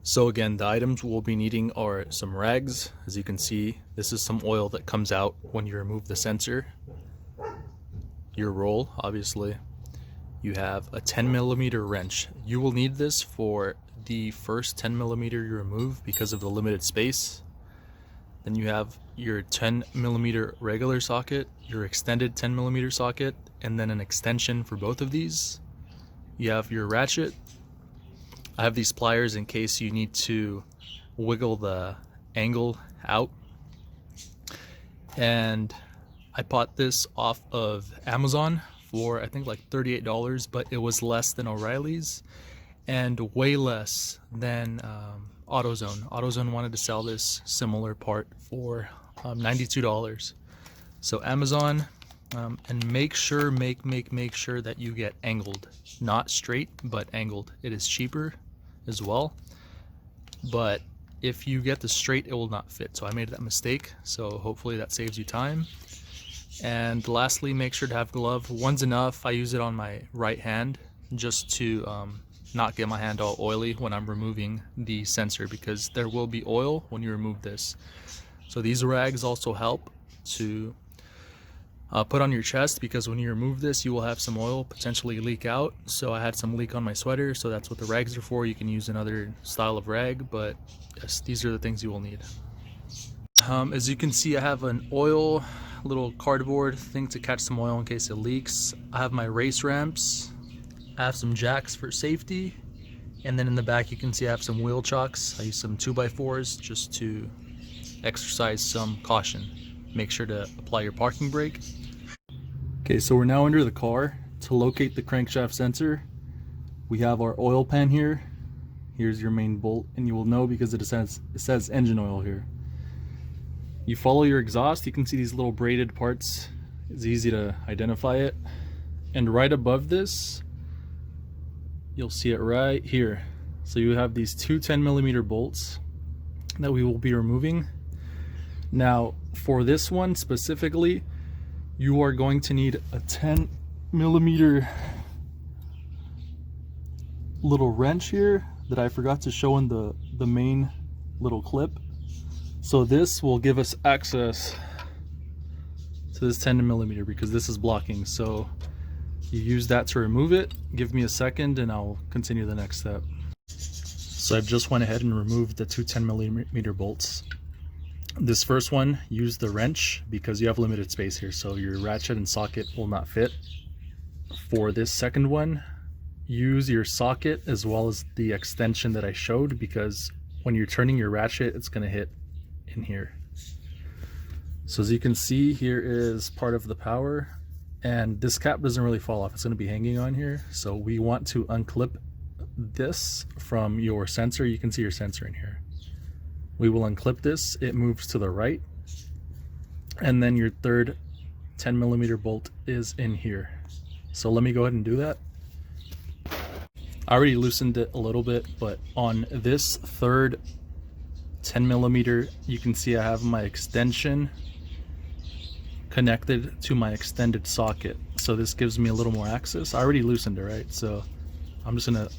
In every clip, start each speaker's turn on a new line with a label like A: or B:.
A: So again, the items we'll be needing are some rags. As you can see, this is some oil that comes out when you remove the sensor. Your roll, obviously. You have a 10mm wrench. You will need this for the first 10mm you remove because of the limited space. Then you have your 10mm regular socket, your extended 10mm socket, and then an extension for both of these. You have your ratchet. I have these pliers in case you need to wiggle the angle out. And I bought this off of Amazon for I think like $38, but it was less than O'Reilly's and way less than AutoZone. AutoZone wanted to sell this similar part for $92. So Amazon, and make sure that you get angled, not straight, but angled. It is cheaper as well, but if you get the straight, it will not fit. So I made that mistake, so hopefully that saves you time. And lastly, make sure to have glove. One's enough. I use it on my right hand just to not get my hand all oily when I'm removing the sensor, because there will be oil when you remove this. So these rags also help to put on your chest, because when you remove this you will have some oil potentially leak out. So I had some leak on my sweater, so that's what the rags are for. You can use another style of rag, but yes, these are the things you will need. As you can see, I have an oil little cardboard thing to catch some oil in case it leaks. I have my race ramps. I have some jacks for safety, and then in the back you can see I have some wheel chocks. I use some 2x4s just to exercise some caution. Make sure to apply your parking brake. Okay, so we're now under the car. To locate the crankshaft sensor, we have our oil pan here. Here's your main bolt, and you will know because it says engine oil here. You follow your exhaust, you can see these little braided parts. It's easy to identify it. And right above this, you'll see it right here. So you have these two 10mm bolts that we will be removing. Now, for this one specifically, you are going to need a 10mm little wrench here that I forgot to show in the main little clip. So this will give us access to this 10mm because this is blocking. So you use that to remove it. Give me a second and I'll continue the next step. So I've just went ahead and removed the two 10mm bolts. This first one, use the wrench because you have limited space here, so your ratchet and socket will not fit. For this second one, use your socket as well as the extension that I showed, because when you're turning your ratchet, it's going to hit in here. So as you can see, here is part of the power, and this cap doesn't really fall off. It's going to be hanging on here. So we want to unclip this from your sensor. You can see your sensor in here. We will unclip this. It moves to the right, and then your third 10mm bolt is in here. So let me go ahead and do that. I already loosened it a little bit, but on this third 10mm, you can see I have my extension connected to my extended socket. So this gives me a little more access. I already loosened it, right? So I'm just gonna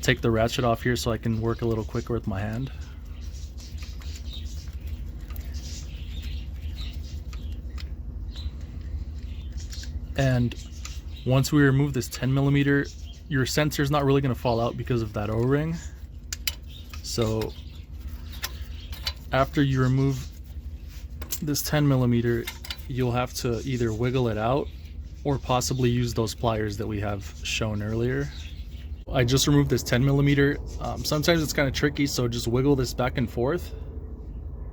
A: take the ratchet off here so I can work a little quicker with my hand. And once we remove this 10mm, your sensor is not really going to fall out because of that O-ring. So after you remove this 10mm, you'll have to either wiggle it out or possibly use those pliers that we have shown earlier. I just removed this 10mm. Sometimes it's kind of tricky, so just wiggle this back and forth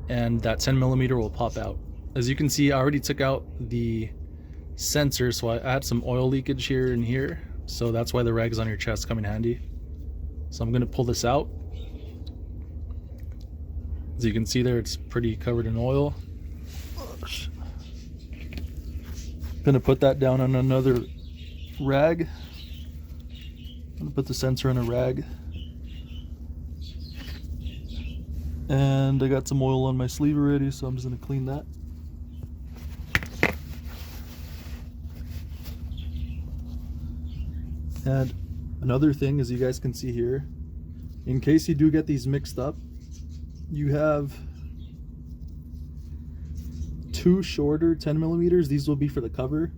A: and that 10mm will pop out. As you can see, I already took out the sensor, so I had some oil leakage here and here, so that's why the rags on your chest come in handy. So I'm going to pull this out. As you can see there, it's pretty covered in oil. I'm going to put that down on another rag. I'm going to put the sensor in a rag. And I got some oil on my sleeve already, so I'm just going to clean that. And another thing, as you guys can see here,
B: In case you do get these mixed up, you have two shorter 10 millimeters. These will be for the cover,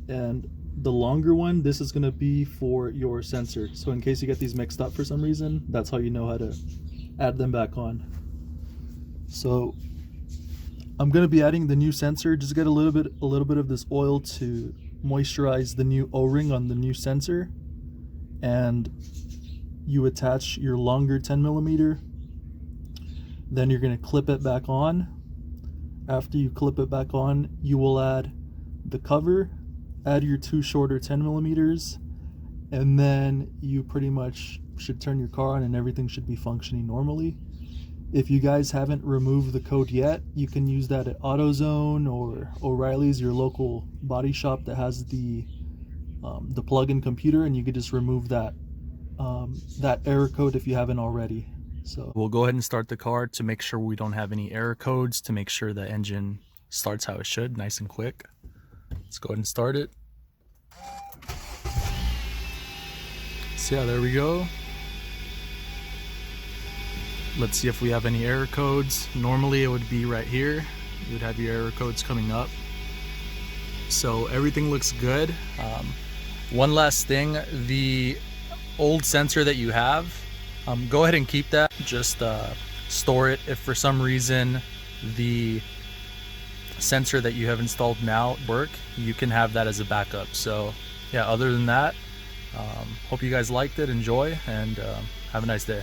B: and the longer one, this is going to be for your sensor. So in case you get these mixed up for some reason, that's how you know how to add them back on. So I'm going to be adding the new sensor. Just get a little bit of this oil to moisturize the new O-ring on the new sensor, and you attach your longer 10 millimeter. Then you're going to clip it back on. After you clip it back on, you will add the cover, add your two shorter 10 millimeters, and then you pretty much should turn your car on and everything should be functioning normally. If you guys haven't removed the code yet, you can use that at AutoZone or O'Reilly's, your local body shop that has the plug-in computer, and you could just remove that error code if you haven't already. So
A: we'll go ahead and start the car to make sure we don't have any error codes, to make sure the engine starts how it should, nice and quick. Let's go ahead and start it. So yeah, there we go. Let's see if we have any error codes. Normally it would be right here. You would have your error codes coming up. So everything looks good. One last thing, the old sensor that you have, go ahead and keep that. Just store it. If for some reason the sensor that you have installed now work, you can have that as a backup. So yeah, other than that, hope you guys liked it, enjoy, and have a nice day.